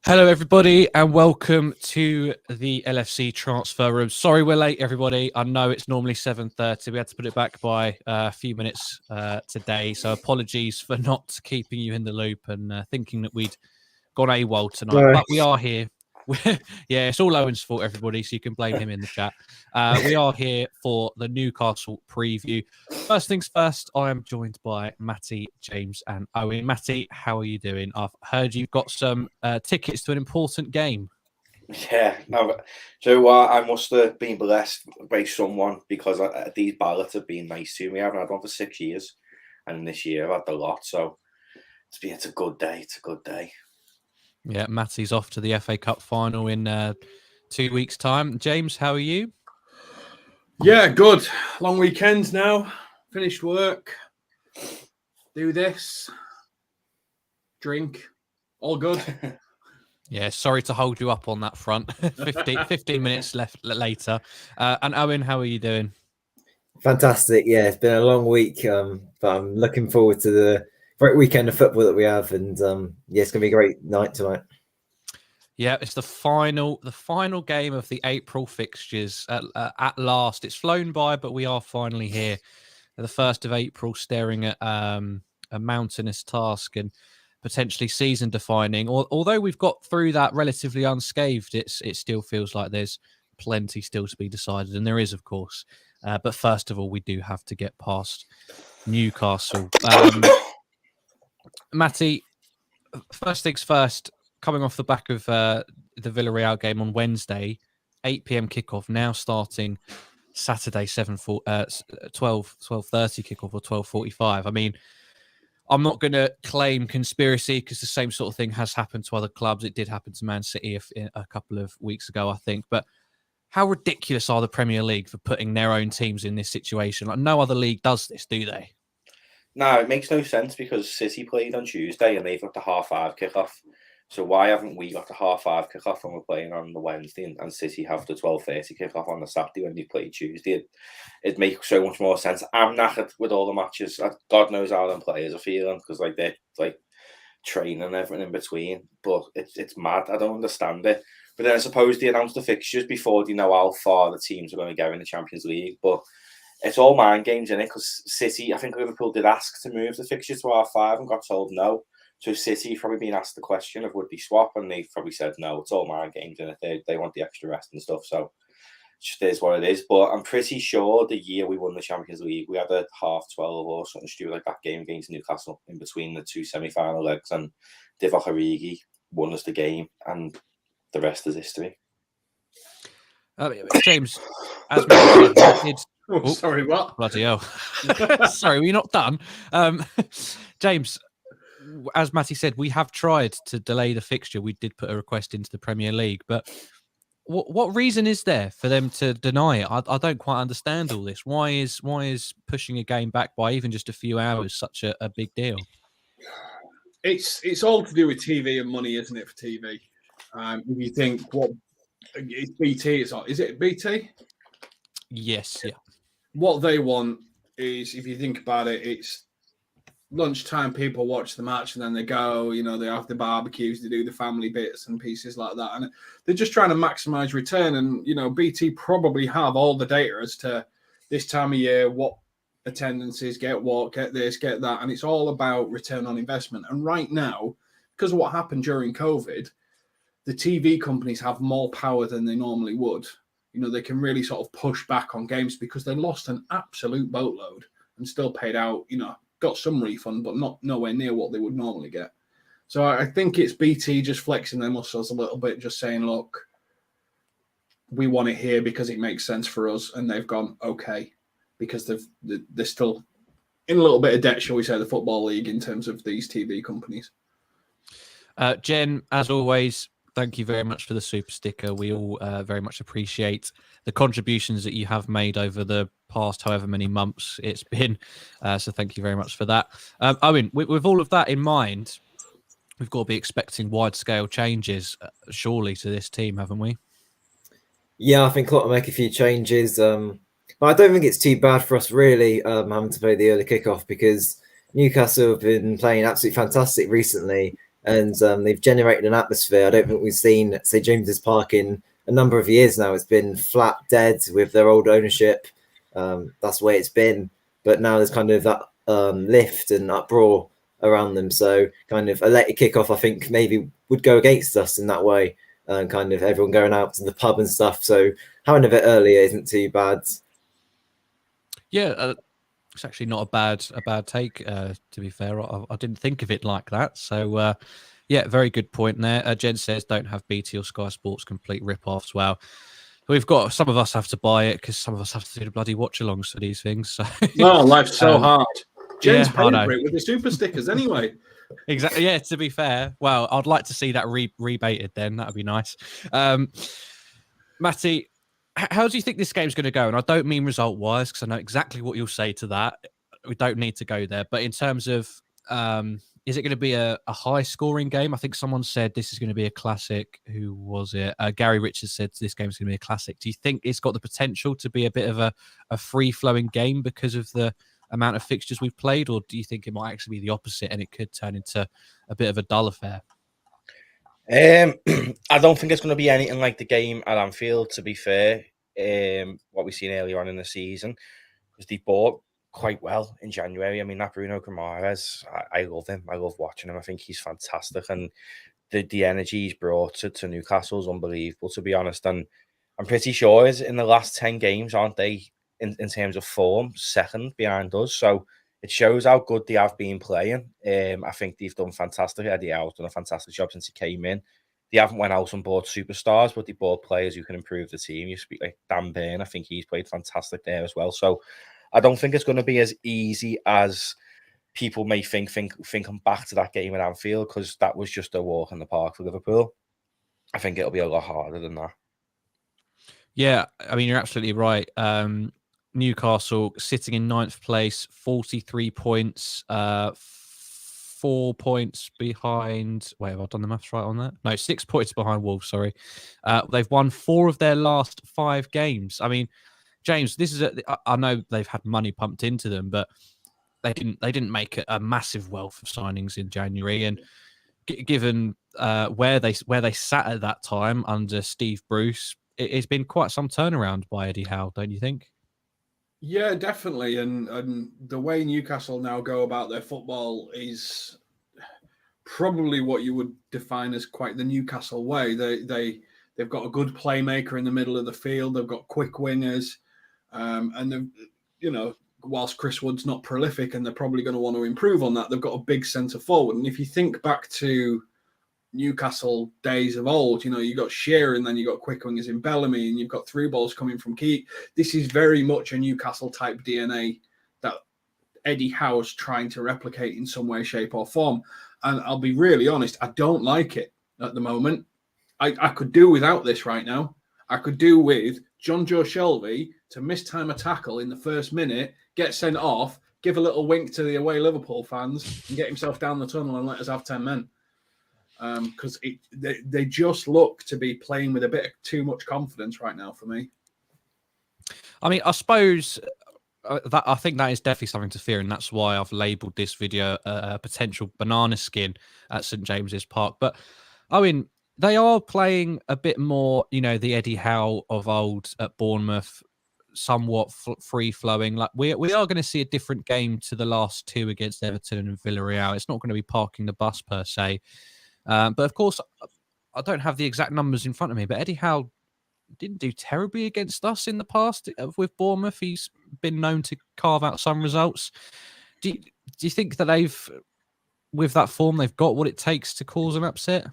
Hello, everybody, and welcome to the LFC transfer room. Sorry we're late, everybody. I know it's normally 7:30. We had to put it back by a few minutes today, so apologies for not keeping you in the loop and thinking that we'd gone AWOL tonight. No. But we are here. Yeah, it's all Owen's fault, everybody, so you can blame him in the chat. We are here for the Newcastle preview. First things first, I am joined by Matty, James, and Owen. Matty, how are you doing? I've heard you've got some tickets to an important game. Yeah, no, so I must have been blessed by someone because these ballots have been nice to me. I haven't had one for 6 years, and this year I've had a lot, so it's a good day. It's a good day. Yeah, Matty's off to the FA Cup final in 2 weeks' time. James, how are you? Yeah, good. Long weekends now. Finished work. Do this. Drink. All good. Yeah, sorry to hold you up on that front. 15 minutes left later. And Owen, how are you doing? Fantastic. Yeah, it's been a long week, but I'm looking forward to the great weekend of football that we have. And yeah, it's going to be a great night tonight. Yeah, it's the final game of the April fixtures at last. It's flown by, but we are finally here. The 1st of April, staring at a mountainous task and potentially season defining. Although we've got through that relatively unscathed, it still feels like there's plenty still to be decided, and there is, of course. But first of all, we do have to get past Newcastle. Matty, first things first, coming off the back of the Villarreal game on Wednesday, 8 p.m. kickoff, now starting Saturday, 12:30 kickoff or 12:45. I mean, I'm not going to claim conspiracy because the same sort of thing has happened to other clubs. It did happen to Man City a couple of weeks ago, I think. But how ridiculous are the Premier League for putting their own teams in this situation? Like, no other league does this, do they? No, it makes no sense because City played on Tuesday and they've got the 5:30 kickoff. So why haven't we got the 5:30 kickoff when we're playing on the Wednesday and City have the 12:30 kickoff on the Saturday when they play Tuesday? It makes so much more sense. I'm knackered with all the matches. God knows how them players are feeling because they're training and everything in between. But it's mad. I don't understand it. But then I suppose they announced the fixtures before they know how far the teams are going to go in the Champions League. But it's all mind games, isn't it? Because City, I think Liverpool did ask to move the fixture to R5 and got told no. So City probably been asked the question of would they swap, and they probably said no. It's all mind games, and they want the extra rest and stuff. So it just is what it is. But I'm pretty sure the year we won the Champions League, we had a 12:30 or something stupid like that game against Newcastle in between the two semi-final legs, and Divock Origi won us the game, and the rest is history. James, as mentioned, sorry, what? Bloody hell! Sorry, we're not done. James, as Matty said, we have tried to delay the fixture. We did put a request into the Premier League, but what reason is there for them to deny it? I don't quite understand all this. Why is pushing a game back by even just a few hours such a big deal? It's all to do with TV and money, isn't it? For TV, if you think it's BT, is it BT? Yes, yeah. What they want is, if you think about it, it's lunchtime, people watch the match and then they go, they have the barbecues, they do the family bits and pieces like that. And they're just trying to maximize return. And, BT probably have all the data as to this time of year, what attendances, get this, get that. And it's all about return on investment. And right now, because of what happened during COVID, the TV companies have more power than they normally would. They can really sort of push back on games because they lost an absolute boatload and still paid out, got some refund, but nowhere near what they would normally get. So I think it's BT just flexing their muscles a little bit, just saying, look, we want it here because it makes sense for us. And they've gone, okay, because they're still in a little bit of debt, shall we say, the Football League in terms of these TV companies. Jen, as always, thank you very much for the super sticker. We all very much appreciate the contributions that you have made over the past however many months it's been. So thank you very much for that. Owen, with all of that in mind, we've got to be expecting wide-scale changes, surely, to this team, haven't we? Yeah, I think I'll make a few changes. But I don't think it's too bad for us, really, having to play the early kickoff because Newcastle have been playing absolutely fantastic recently. and they've generated an atmosphere I don't think we've seen at St James's Park in a number of years now. It's been flat dead with their old ownership. That's the way it's been. But now there's kind of that lift and uproar around them. So kind of a later kickoff, I think, maybe would go against us in that way. And kind of everyone going out to the pub and stuff. So having a bit earlier isn't too bad. Yeah, it's actually not a bad take. To be fair, I didn't think of it like that. So yeah, very good point there. Jen says don't have BT or Sky Sports, complete rip-offs. Well, we've got, some of us have to buy it because some of us have to do the bloody watch-alongs for these things. So oh, life's so hard. Jen's yeah, paying for it with the super stickers anyway. Exactly. Yeah, to be fair. Well, I'd like to see that rebated then. That would be nice. Matty, how do you think this game's going to go? And I don't mean result-wise, because I know exactly what you'll say to that. We don't need to go there. But in terms of, is it going to be a high-scoring game? I think someone said this is going to be a classic. Who was it? Gary Richards said this game's going to be a classic. Do you think it's got the potential to be a bit of a free-flowing game because of the amount of fixtures we've played, or do you think it might actually be the opposite and it could turn into a bit of a dull affair? I don't think it's going to be anything like the game at Anfield, to be fair. What we've seen earlier on in the season, because they bought quite well in January. I mean, that Bruno Guimaraes, I love him. I love watching him. I think he's fantastic, and the energy he's brought to Newcastle is unbelievable, to be honest. And I'm pretty sure in the last 10 games, aren't they, in terms of form, second behind us. So it shows how good they have been playing. I think they've done fantastic. Eddie Howe's done a fantastic job since he came in. They haven't went out and bought superstars, but they bought players who can improve the team. You speak like Dan Burn. I think he's played fantastic there as well. So I don't think it's going to be as easy as people may think I'm back to that game at Anfield, because that was just a walk in the park for Liverpool. I think it'll be a lot harder than that. Yeah, I mean, you're absolutely right. Newcastle sitting in 9th place, 43 points, 4 points behind. Wait, have I done the maths right on that? No, 6 points behind Wolves. Sorry, they've won 4 of their last 5 games. I mean, James, this is I know they've had money pumped into them, but they didn't make a massive wealth of signings in January, and given where they sat at that time under Steve Bruce, it's been quite some turnaround by Eddie Howe, don't you think? Yeah, definitely. And the way Newcastle now go about their football is probably what you would define as quite the Newcastle way. They've got a good playmaker in the middle of the field. They've got quick wingers, and whilst Chris Wood's not prolific, and they're probably going to want to improve on that, they've got a big centre forward. And if you think back to Newcastle days of old, you got Shearer, and then you got quick wingers in Bellamy, and you've got through balls coming from Keat. This is very much a Newcastle type DNA that Eddie Howe's trying to replicate in some way, shape, or form. And I'll be really honest, I don't like it at the moment. I could do without this right now. I could do with John Joe Shelby to mistime a tackle in the first minute, get sent off, give a little wink to the away Liverpool fans, and get himself down the tunnel and let us have 10 men. Because they just look to be playing with a bit of too much confidence right now for me. I mean, I suppose that I think that is definitely something to fear, and that's why I've labelled this video a potential banana skin at St James's Park. But I mean, they are playing a bit more, the Eddie Howe of old at Bournemouth, somewhat free-flowing. Like we are going to see a different game to the last 2 against Everton and Villarreal. It's not going to be parking the bus per se. But of course, I don't have the exact numbers in front of me, but Eddie Howe didn't do terribly against us in the past with Bournemouth. He's been known to carve out some results. Do you think that with that form, they've got what it takes to cause an upset?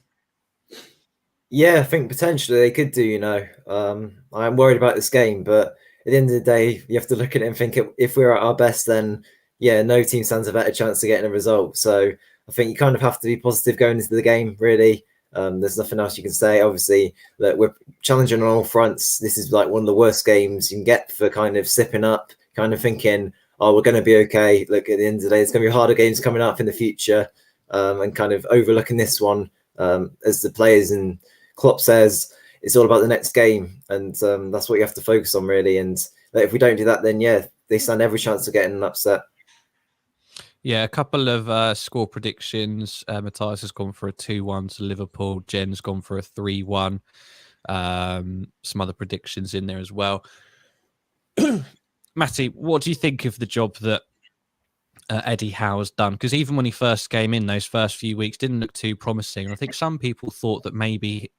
Yeah, I think potentially they could do, I'm worried about this game, but at the end of the day, you have to look at it and think if we're at our best, then yeah, no team stands a better chance of getting a result. So I think you kind of have to be positive going into the game, really. There's nothing else you can say. Obviously, that we're challenging on all fronts. This is like one of the worst games you can get for kind of sipping up, kind of thinking, oh, we're going to be okay. Look, at the end of the day, there's going to be harder games coming up in the future, and kind of overlooking this one, as the players and Klopp says, it's all about the next game, and that's what you have to focus on, really. And if we don't do that, then yeah, they stand every chance of getting an upset. Yeah, a couple of score predictions. Matthias has gone for a 2-1 to Liverpool. Jen's gone for a 3-1. Some other predictions in there as well. Matty, what do you think of the job that Eddie Howe has done? Because even when he first came in, those first few weeks didn't look too promising. And I think some people thought that maybe,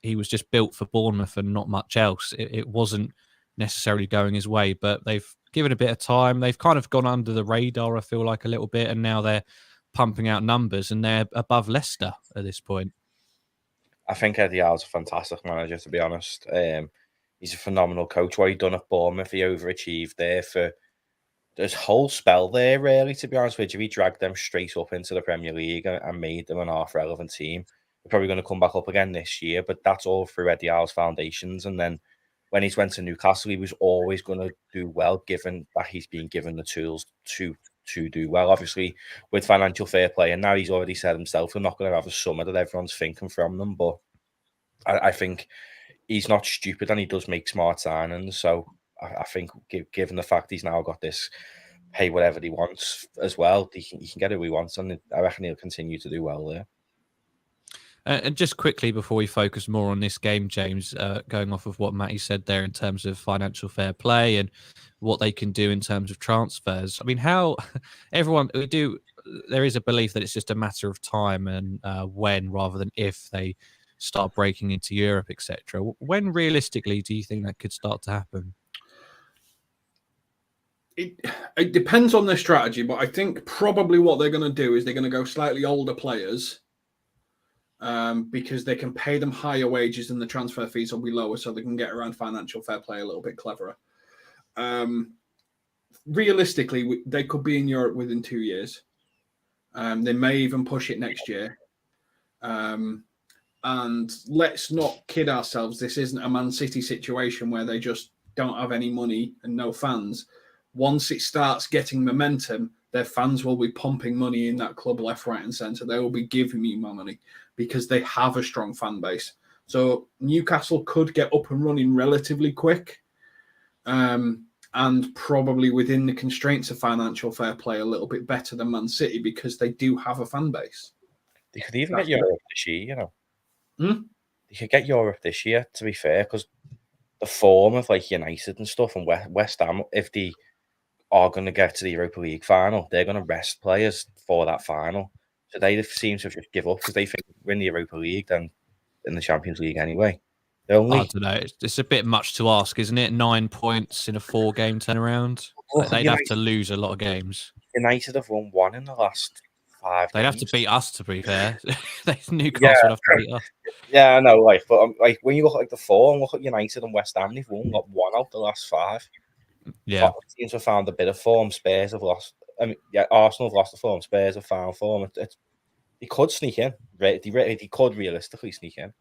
he was just built for Bournemouth and not much else. It wasn't necessarily going his way, but they've given a bit of time. They've kind of gone under the radar, I feel like, a little bit, and now they're pumping out numbers and they're above Leicester at this point. I think Eddie Howe's a fantastic manager, to be honest. He's a phenomenal coach. What he done at Bournemouth, he overachieved there for this whole spell there, really, to be honest with you. He dragged them straight up into the Premier League and made them an half-relevant team. They're probably going to come back up again this year, but that's all through Eddie Howe's foundations. And then when he's went to Newcastle, he was always going to do well, given that he's been given the tools to do well, obviously, with financial fair play. And now he's already said himself, they're not going to have a summer that everyone's thinking from them. But I think he's not stupid and he does make smart signings. So I think given the fact he's now got this pay whatever he wants as well, he can get who he wants, and I reckon he'll continue to do well there. And just quickly before we focus more on this game, James, going off of what Matty said there in terms of financial fair play and what they can do in terms of transfers. I mean, how there is a belief that it's just a matter of time and when rather than if they start breaking into Europe, etc. When realistically do you think that could start to happen? It depends on their strategy, but I think probably what they're going to do is they're going to go slightly older players because they can pay them higher wages and the transfer fees will be lower, so they can get around financial fair play a little bit cleverer. Realistically, they could be in Europe within 2 years. They may even push it next year. And let's not kid ourselves. This isn't a Man City situation where they just don't have any money and no fans. Once it starts getting momentum, their fans will be pumping money in that club left, right, and centre. They will be giving me more money because they have a strong fan base. So Newcastle could get up and running relatively quick, and probably within the constraints of financial fair play a little bit better than Man City because they do have a fan base. They could even get Europe this year, They could get Europe this year, to be fair, because the form of like United and stuff and West Ham, if they are going to get to the Europa League final, they're going to rest players for that final. So they seem to just give up because they think we're in the Europa League, then in the Champions League anyway. I don't know. It's a bit much to ask, isn't it? 9 points in a 4-game turnaround. They'd have to lose a lot of games. United have won 1 in the last 5 They'd games. have to beat us, to be fair. Newcastle would have to beat us. Yeah, I know. But when you look at the form, look at United and West Ham, they've won 1 out the last 5. Yeah, teams have found a bit of form. Spurs have lost. Arsenal have lost the form. Spurs have found form. They could sneak in. They could realistically sneak in.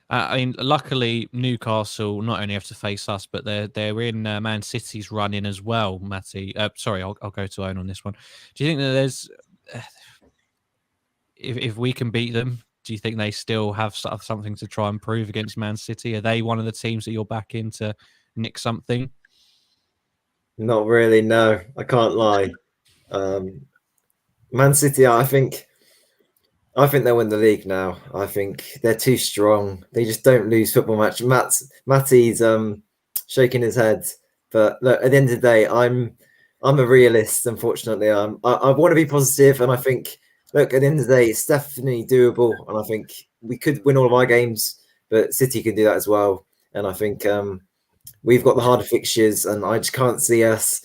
I mean, luckily Newcastle not only have to face us, but they're in Man City's run-in as well. Matty, sorry, I'll go to Owen on this one. Do you think that there's, if we can beat them, do you think they still have something to try and prove against Man City? Are they one of the teams that you're back in to nick something? Not really, no. I can't lie. Man City, I think they'll win the league now. I think they're too strong. They just don't lose football match. Matty's shaking his head, but look, at the end of the day, I'm a realist. Unfortunately, I want to be positive, and I think, look, at the end of the day, it's definitely doable, and I think we could win all of our games, but City can do that as well. And I think we've got the harder fixtures, and I just can't see us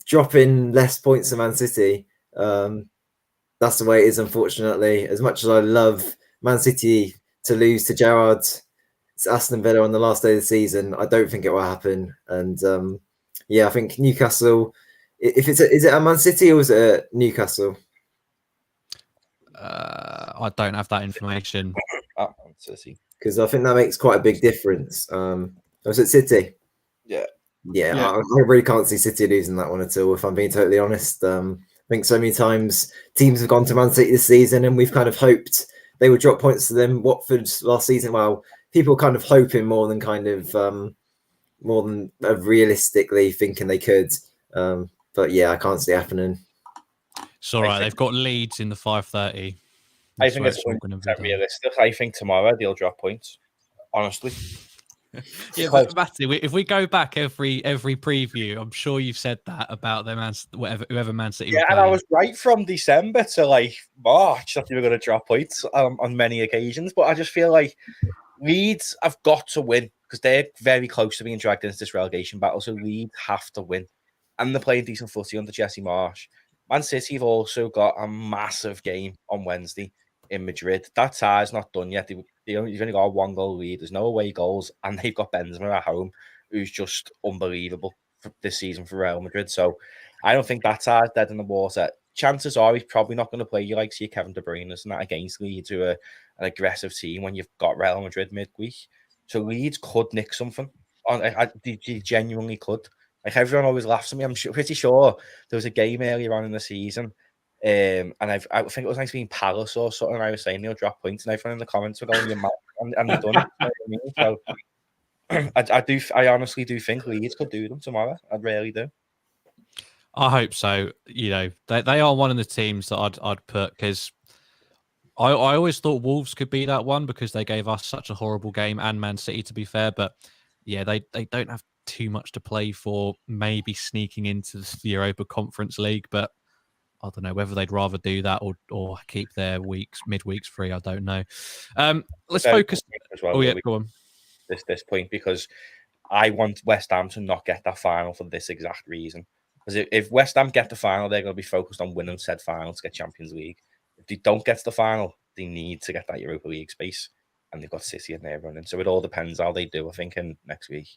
dropping less points than Man City. That's the way it is, unfortunately. As much as I love Man City to lose to Gerrard, it's Aston Villa on the last day of the season, I don't think it will happen. And I think Newcastle, is it at Man City or is it at Newcastle? I don't have that information. Because I think that makes quite a big difference. Was it City? Yeah. I really can't see City losing that one at all, if I'm being totally honest. I think so many times teams have gone to Man City this season and we've kind of hoped they would drop points to them. Watford last season, well, people kind of hoping more than realistically thinking they could. But yeah, I can't see it happening. It's all right. They've got Leeds in the 5:30. I think it's not going to be realistic. I think tomorrow they'll drop points. Honestly. Yeah, but Matty, if we go back every preview, I'm sure you've said that about them and whoever Man City. Yeah, and I was right from December to like March that they were going to drop points on many occasions. But I just feel like Leeds have got to win because they're very close to being dragged into this relegation battle. So Leeds have to win, and they're playing decent footy under Jesse Marsh. Man City have also got a massive game on Wednesday in Madrid. That tie's not done yet. You've only got a 1-goal lead. There's no away goals, and they've got Benzema at home, who's just unbelievable for this season for Real Madrid. So I don't think that tie's dead in the water. Chances are he's probably not going to play you like see Kevin De Bruyne and that against Leeds, who are an aggressive team when you've got Real Madrid midweek. So Leeds could nick something. They genuinely could. Like everyone always laughs at me. I'm pretty sure there was a game earlier on in the season, and I think it was like being Palace or something. I was saying they'll drop points, and everyone in the comments were going, "You're mad," and they've done it. So I honestly do think Leeds could do them tomorrow. I really do. I hope so. You know, they are one of the teams that I'd put because I always thought Wolves could be that one because they gave us such a horrible game, and Man City, to be fair. But yeah, they don't have too much to play for, maybe sneaking into the Europa Conference League, but I don't know whether they'd rather do that or keep their midweeks free. I don't know. Let's focus. Well, go on. This point, because I want West Ham to not get that final for this exact reason. Because if West Ham get the final, they're going to be focused on winning said final to get Champions League. If they don't get to the final, they need to get that Europa League space, and they've got City in there running. So it all depends how they do, I think, in next week.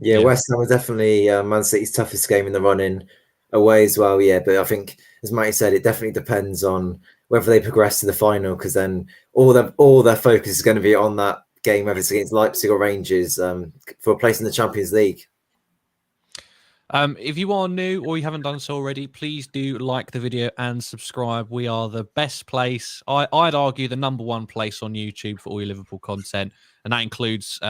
Yeah, West Ham was definitely Man City's toughest game in the running away as well. Yeah, but I think, as Matty said, it definitely depends on whether they progress to the final, because then all their focus is going to be on that game, whether it's against Leipzig or Rangers, for a place in the Champions League. If you are new or you haven't done so already, please do like the video and subscribe. We are the best place, I'd argue the number one place on YouTube for all your Liverpool content, and that includes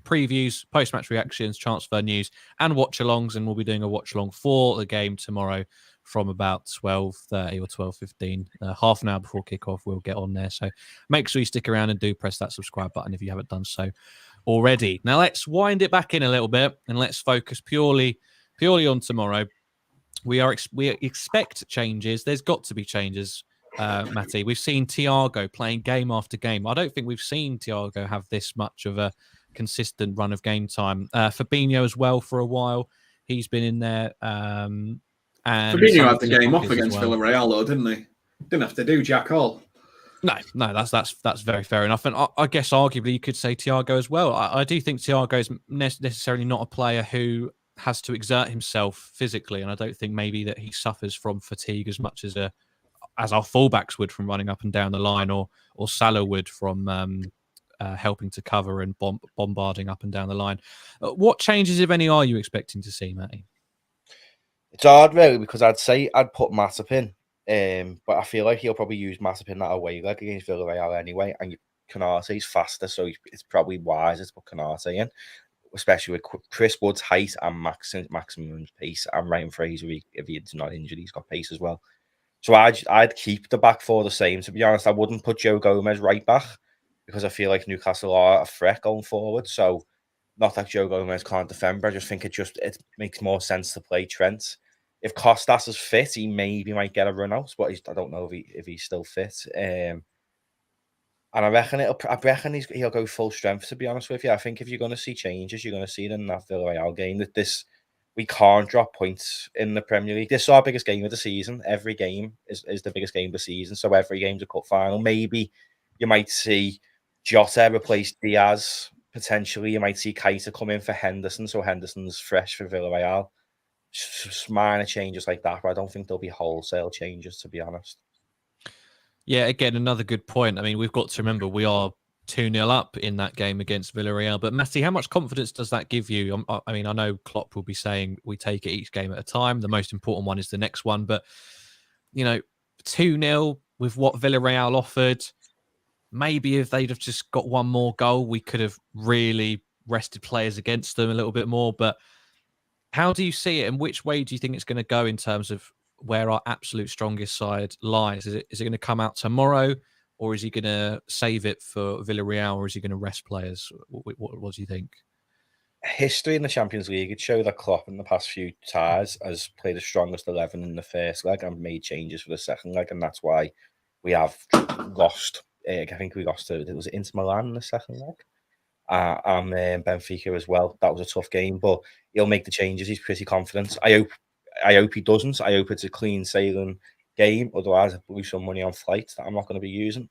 previews, post-match reactions, transfer news, and watch-alongs. And we'll be doing a watch-along for the game tomorrow from about 12:30 or 12:15, half an hour before kickoff. We'll get on there. So make sure you stick around and do press that subscribe button if you haven't done so already. Now let's wind it back in a little bit and let's focus purely on tomorrow. We expect changes. There's got to be changes, Matty. We've seen Thiago playing game after game. I don't think we've seen Thiago have this much of a consistent run of game time. Fabinho as well for a while. He's been in there. And Fabinho had the game off against Villarreal, though, didn't he? Didn't have to do jack all. No, that's very fair enough. And I guess arguably you could say Thiago as well. I do think Thiago is necessarily not a player who has to exert himself physically, and I don't think maybe that he suffers from fatigue as much as our fullbacks would from running up and down the line, or Salah would from helping to cover and bombarding up and down the line. What changes, if any, are you expecting to see, Matty? It's hard, really, because I'd say I'd put Matip in, but I feel like he'll probably use Matip in that away leg against Villarreal anyway, and Konate's faster, so it's probably wiser to put Konate in, especially with Chris Wood's height and maximum pace, and Ryan Fraser, if he's not injured, he's got pace as well. So I'd keep the back four the same, to be honest. I wouldn't put Joe Gomez right back, because I feel like Newcastle are a threat going forward. So not that Joe Gomez can't defend, but I just think it makes more sense to play Trent. If Kostas is fit, he maybe might get a run out, but I don't know if he's still fit. And I reckon he'll go full strength, to be honest with you. I think if you're going to see changes, you're going to see it in that Villarreal game. That we can't drop points in the Premier League. This is our biggest game of the season. Every game is the biggest game of the season. So every game's a cup final. Maybe you might see Jota replace Diaz. Potentially, you might see Keita come in for Henderson. So Henderson's fresh for Villarreal. Just minor changes like that, but I don't think there'll be wholesale changes, to be honest. Yeah, again, another good point. I mean, we've got to remember we are 2-0 up in that game against Villarreal. But Matty, how much confidence does that give you? I mean, I know Klopp will be saying we take it each game at a time. The most important one is the next one. But, 2-0 with what Villarreal offered, maybe if they'd have just got one more goal, we could have really rested players against them a little bit more. But How do you see it, and which way do you think it's going to go in terms of where our absolute strongest side lies? Is it going to come out tomorrow, or is he going to save it for Villarreal, or is he going to rest players? What do you think? History in the Champions League, it showed that Klopp in the past few ties has played the strongest 11 in the first leg and made changes for the second leg, and that's why we have lost. I think we lost to, it was Inter Milan in the second leg. And Benfica as well. That was a tough game, but he'll make the changes. He's pretty confident. I hope he doesn't. I hope it's a clean sailing game. Otherwise, I lose some money on flights that I'm not going to be using.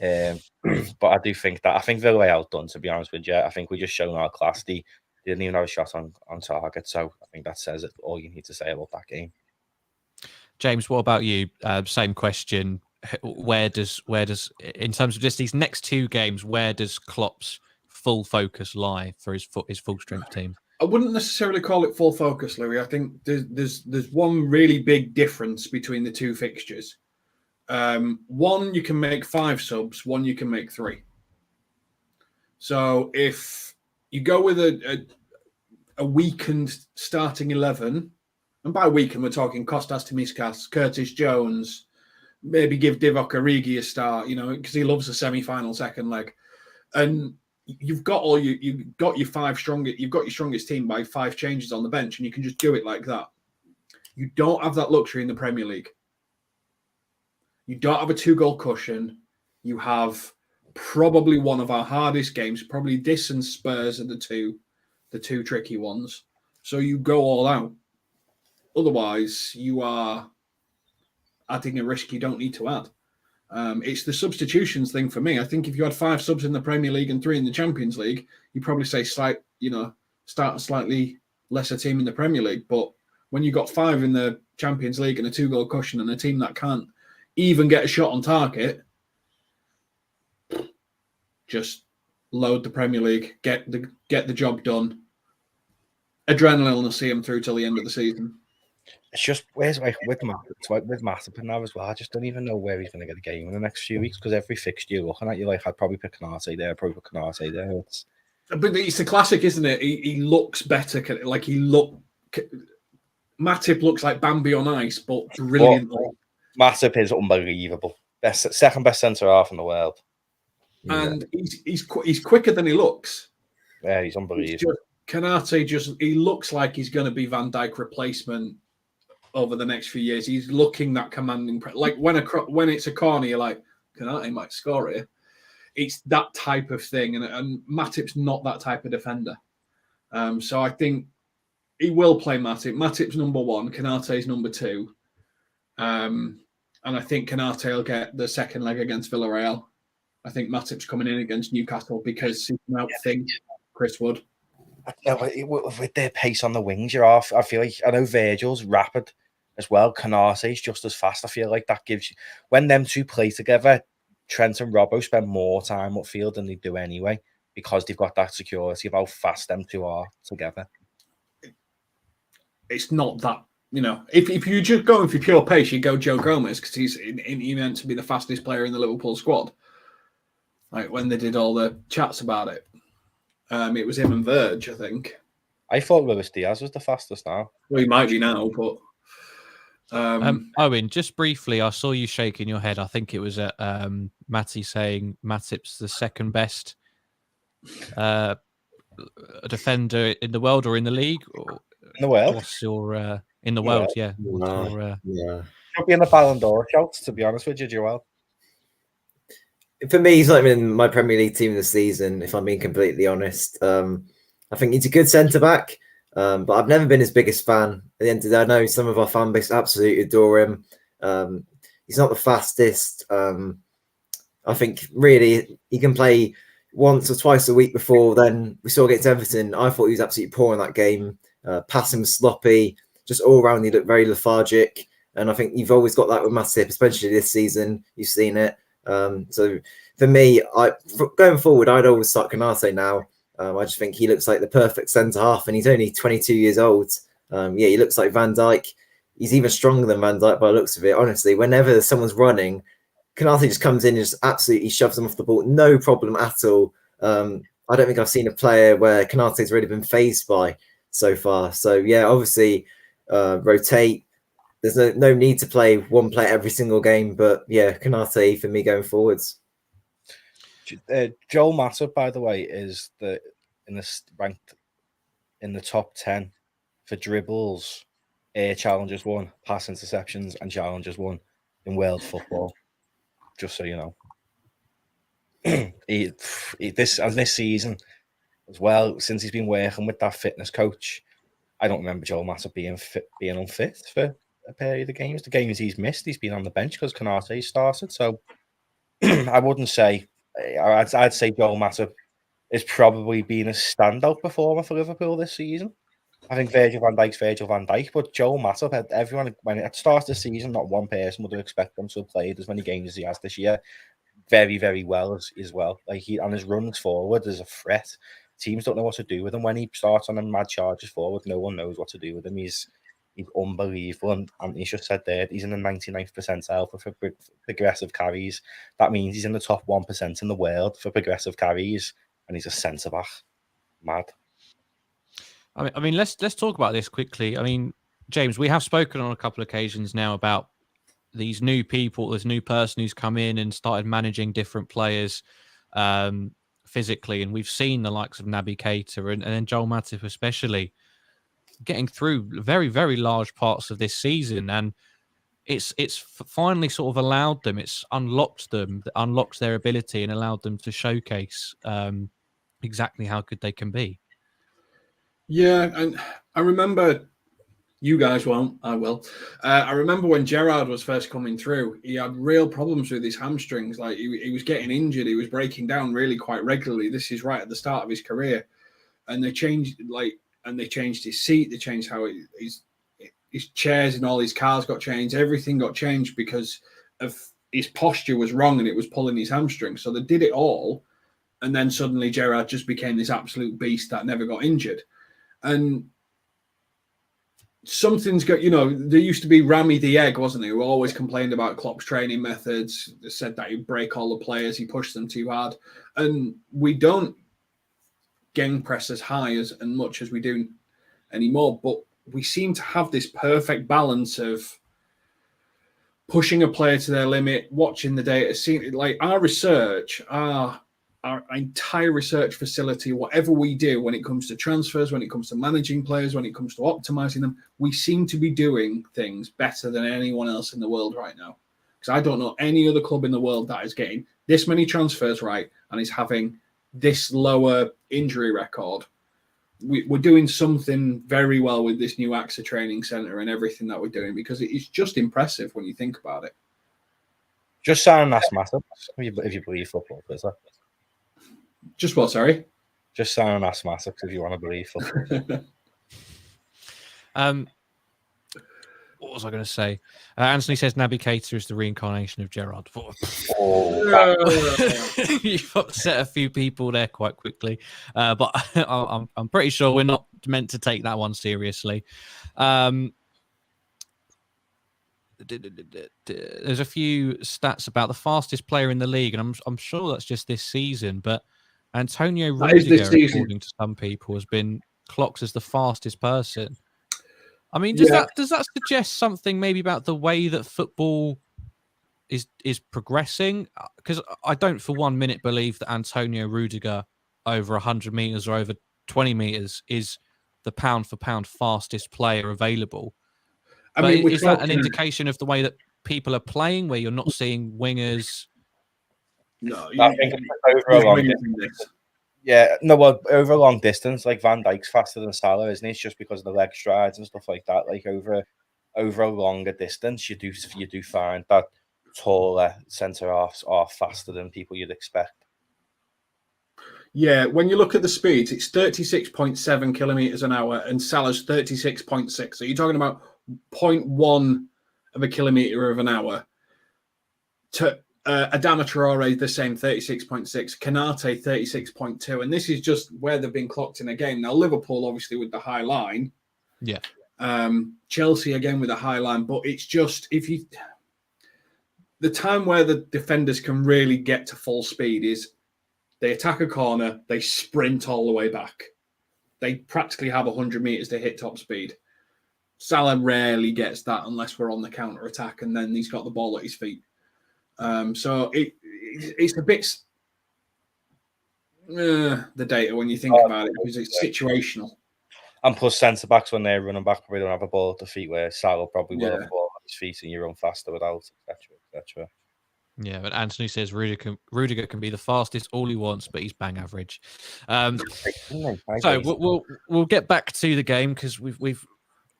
But I do think that Villarreal done. To be honest with you, I think we just shown our class. They didn't even have a shot on target. So I think that says it. All you need to say about that game. James, what about you? Same question. Where does in terms of just these next two games, where does Klopp's full focus lie for his full strength team? I wouldn't necessarily call it full focus, Louis. I think there's one really big difference between the two fixtures. One, you can make 5 subs. One, you can make 3. So if you go with a weakened starting 11, and by weakened we're talking Kostas Tsimikas, Curtis Jones, maybe give Divock Origi a start, because he loves the semi-final second leg, and you've got your 5 strongest. You've got your strongest team by 5 changes on the bench, and you can just do it like that. You don't have that luxury in the Premier League. You don't have a 2-goal cushion. You have probably one of our hardest games. Probably this and Spurs are the two tricky ones. So you go all out. Otherwise, you are adding a risk you don't need to add. It's the substitutions thing for me. I think if you had 5 subs in the Premier League and 3 in the Champions League, you probably say start a slightly lesser team in the Premier League. But when you got 5 in the Champions League and a 2-goal cushion and a team that can't even get a shot on target, just load the Premier League, get the job done. Adrenaline will see him through till the end of the season. It's just with Matip now as well. I just don't even know where he's going to get a game in the next few weeks, because every fixture you're looking at, you're like, I'd probably pick Canate there, But it's the classic, isn't it? He looks better. Matip looks like Bambi on ice, but brilliantly. Matip is unbelievable. Second best centre half in the world, and he's quicker than he looks. Yeah, he's unbelievable. Canate he looks like he's going to be Van Dijk replacement over the next few years. He's looking that commanding. Like when it's a corner, you're like, Canate might score here. It's that type of thing, and Matip's not that type of defender. So I think he will play Matip. Matip's number 1, Canate's number 2. And I think Canate will get the second leg against Villarreal. I think Matip's coming in against Newcastle because he can outthink Kris Wood. With their pace on the wings, you're off. I feel like, I know Virgil's rapid as well. Canate's just as fast. I feel like that gives you, when them two play together, Trent and Robbo spend more time upfield than they do anyway, because they've got that security of how fast them two are together. It's not that, if you're just going for pure pace, you go Joe Gomez, because he's meant to be the fastest player in the Liverpool squad. Like when they did all the chats about it. It was him and Verge, I think. I thought Luis Diaz was the fastest now. Well, he might be now, but... Owen, just briefly, I saw you shaking your head. I think it was Matty saying Matip's the second best defender in the world, or in the league? Or in the world? What's your... in the world, yeah. Yeah. He'll be in the Ballon d'Or shouts, to be honest with you, Joel. For me, he's not even in my Premier League team this season, if I'm being completely honest. I think he's a good centre-back, but I've never been his biggest fan. At the end of the day, I know some of our fan base absolutely adore him. He's not the fastest. I think, really, he can play once or twice a week. Before then, we saw against Everton, I thought he was absolutely poor in that game. Passing was sloppy, just all around he looked very lethargic. And I think you've always got that with Matip, especially this season. You've seen it. So for me, going forward, I'd always start Canate now. I just think he looks like the perfect centre half, and he's only 22 years old. He looks like Van Dijk. He's even stronger than Van Dijk by the looks of it. Honestly, whenever someone's running, Canate just comes in and just absolutely shoves them off the ball, no problem at all. I don't think I've seen a player where Canate's really been fazed by. so far. So yeah, obviously rotate. There's no need to play one player every single game, but yeah, Konate for me going forwards. Joel Matip, by the way, is ranked in the top 10 for dribbles, air challenges won, pass interceptions, and challenges won in world football. Just so you know. This season as well, since he's been working with that fitness coach, I don't remember Joel Matip being unfit for a period of games. The games he's missed, he's been on the bench because Konate started. So I wouldn't say. I'd say Joel Matip is probably been a standout performer for Liverpool this season. I think Virgil van Dijk, but Joel Matip had everyone when it starts the season. Not one person would have expected him to have played as many games as he has this year. Very, very well as well. Like he on his runs forward as a threat. Teams don't know what to do with him when he starts on a mad charges forward. No one knows what to do with him. He's unbelievable. And Anthony's just said there, he's in the 99th percentile for progressive carries. That means he's in the top 1% in the world for progressive carries, and he's a centre back. Mad. I mean, let's talk about this quickly. I mean, James, we have spoken on a couple of occasions now about these new people, this new person who's come in and started managing different players physically, and we've seen the likes of Naby Keita and then Joel Matip especially getting through very, very large parts of this season, and it's finally sort of allowed them, it's unlocked their ability and allowed them to showcase exactly how good they can be. Yeah, and I remember, you guys won't, I will. I remember when Gerrard was first coming through, he had real problems with his hamstrings. Like he was getting injured, he was breaking down really quite regularly. This is right at the start of his career, and they changed his seat, they changed how his chairs and all his cars got changed. Everything got changed because of his posture was wrong and it was pulling his hamstrings. So they did it all, and then suddenly Gerrard just became this absolute beast that never got injured. And something's got, there used to be Rami the Egg, wasn't he? Who always complained about Klopp's training methods. They said that he'd break all the players, he pushed them too hard. And we don't gang press as high and much as we do anymore, but we seem to have this perfect balance of pushing a player to their limit, watching the data, seeing like our research, our entire research facility, whatever we do when it comes to transfers, when it comes to managing players, when it comes to optimizing them, we seem to be doing things better than anyone else in the world right now. Because I don't know any other club in the world that is getting this many transfers right and is having this lower injury record. We're doing something very well with this new AXA training centre and everything that we're doing, because it's just impressive when you think about it. Just sign Matip if you believe football, is that? Just what, sorry? Just sign Matip if you want to believe football. What was I going to say? Anthony says Naby Keita is the reincarnation of Gerrard. You've upset a few people there quite quickly, but I'm pretty sure we're not meant to take that one seriously. There's a few stats about the fastest player in the league, and I'm sure that's just this season, but Antonio Rudiger, according to some people, has been clocked as the fastest person. I mean, does that suggest something maybe about the way that football is progressing? Because I don't for 1 minute believe that Antonio Rudiger over 100 meters or over 20 meters is the pound for pound fastest player available. I mean, is that an indication of the way that people are playing, where you're not seeing wingers? No, I think over a long distance. Yeah, no, well, over a long distance, like Van Dijk's faster than Salah, isn't he? It's just because of the leg strides and stuff like that. Like over a longer distance, you do find that taller centre halves are faster than people you'd expect. Yeah, when you look at the speeds, it's 36.7 kilometers an hour, and Salah's 36.6. So you're talking about 0.1 of a kilometer of an hour. To Adama Traore, the same, 36.6. Konate, 36.2. And this is just where they've been clocked in a game. Now, Liverpool, obviously, with the high line. Yeah. Chelsea, again, with a high line. But it's just, the time where the defenders can really get to full speed is they attack a corner, they sprint all the way back. they practically have 100 meters to hit top speed. Salah rarely gets that unless we're on the counter attack, and then he's got the ball at his feet. So it's a bit the data when you think about it, because it's situational. And plus centre backs, when they're running back, probably don't have a ball at the feet, where Salah probably will have a ball at his feet and you run faster without, etc. Yeah, but Anthony says Rudiger can be the fastest all he wants, but he's bang average. So we'll get back to the game, because we've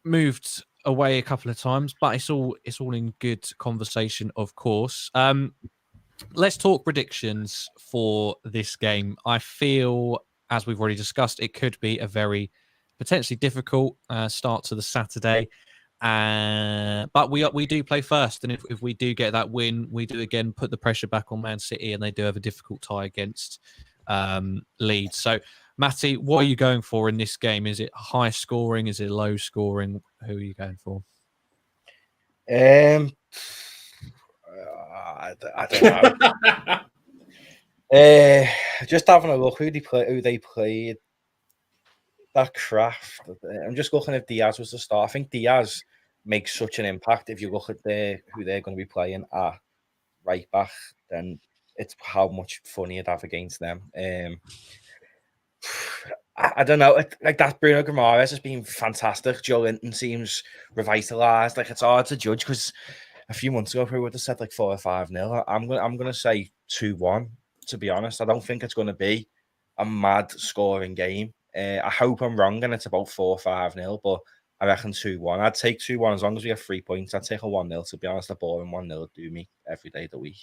moved away a couple of times, but it's all in good conversation, of course. Let's talk predictions for this game. I feel, as we've already discussed, it could be a very potentially difficult start to the Saturday. But we do play first, and if we do get that win, we do again put the pressure back on Man City, and they do have a difficult tie against Leeds. So, Matty, what are you going for in this game? Is it high scoring? Is it low scoring? Who are you going for? I don't know. Just having a look who they played. That Craft. I'm just looking if Diaz was the start. I think Diaz makes such an impact. If you look at who they're going to be playing at right back, then it's how much fun you'd have against them. I don't know. Like that Bruno Guimaraes has been fantastic. Joe Linton seems revitalized. Like, it's hard to judge, because a few months ago we would have said like 4 or 5-0. I'm gonna say 2-1. To be honest, I don't think it's going to be a mad scoring game. I hope I'm wrong and it's about 4 or 5-0, but I reckon 2-1. I'd take 2-1 as long as we have 3 points. I'd take a 1-0. To be honest, a boring 1-0 would do me every day of the week.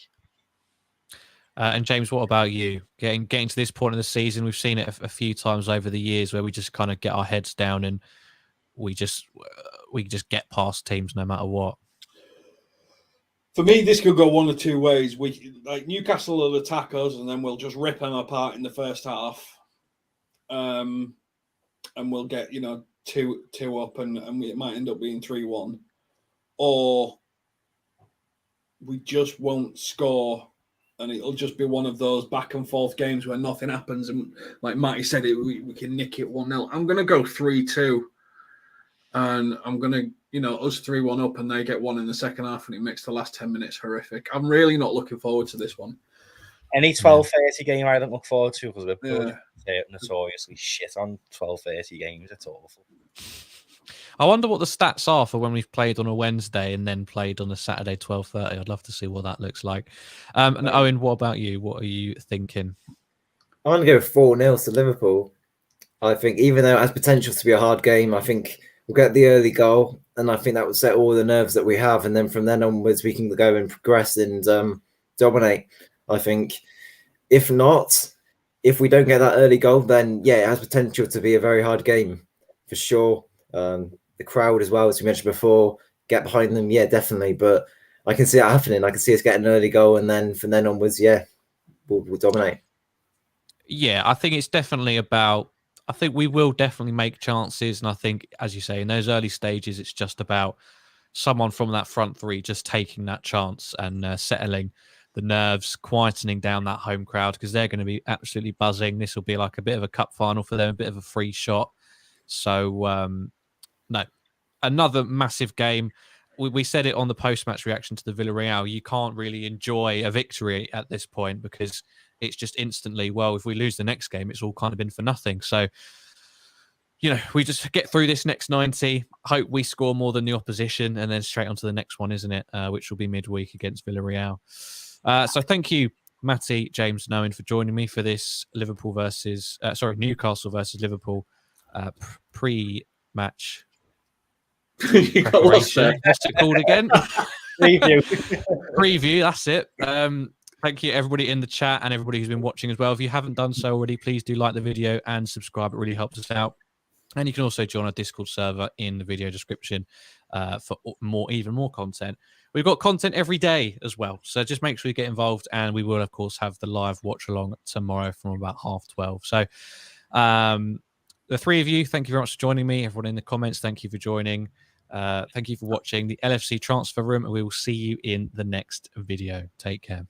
And James, what about you? Getting to this point of the season, we've seen it a few times over the years where we just kind of get our heads down and we just get past teams no matter what. For me, this could go one of two ways. Newcastle will attack us, and then we'll just rip them apart in the first half, and we'll get 2 up, and it might end up being 3-1, or we just won't score. And it'll just be one of those back and forth games where nothing happens. And like Matty said, we can nick it 1-0. I'm going to go 3-2. And I'm going to, us 3-1 up and they get 1 in the second half, and it makes the last 10 minutes horrific. I'm really not looking forward to this one. Any 12:30 game I don't look forward to, because we're notoriously shit on 12:30 games. It's awful. I wonder what the stats are for when we've played on a Wednesday and then played on a Saturday 12:30. I'd love to see what that looks like. And Owen, what about you? What are you thinking? I'm going to go 4-0 to Liverpool. I think even though it has potential to be a hard game, I think we'll get the early goal, and I think that will set all the nerves that we have. And then from then onwards, we can go and progress and dominate. I think if we don't get that early goal, then yeah, it has potential to be a very hard game for sure. The crowd as well, as we mentioned before, get behind them, yeah, definitely. But I can see it happening. I can see us getting an early goal, and then from then onwards, yeah, we'll dominate. Yeah, I think it's definitely about. I think we will definitely make chances, and I think, as you say, in those early stages, it's just about someone from that front three just taking that chance and settling the nerves, quietening down that home crowd, because they're going to be absolutely buzzing. This will be like a bit of a cup final for them, a bit of a free shot. So, no, another massive game. We said it on the post-match reaction to the Villarreal. You can't really enjoy a victory at this point, because it's just instantly, well, if we lose the next game, it's all kind of been for nothing. So, we just get through this next 90, hope we score more than the opposition, and then straight on to the next one, isn't it? Which will be midweek against Villarreal. So thank you, Matty, James, and Owen, for joining me for this Newcastle versus Liverpool pre-match. You got lost there. What's it called again? Preview. That's it. Thank you, everybody in the chat and everybody who's been watching as well. If you haven't done so already, please do like the video and subscribe. It really helps us out. And you can also join our Discord server in the video description for even more content. We've got content every day as well. So just make sure you get involved. And we will, of course, have the live watch along tomorrow from about 12:30. So the three of you, thank you very much for joining me. Everyone in the comments, thank you for joining. Thank you for watching the LFC Transfer Room. And we will see you in the next video. Take care.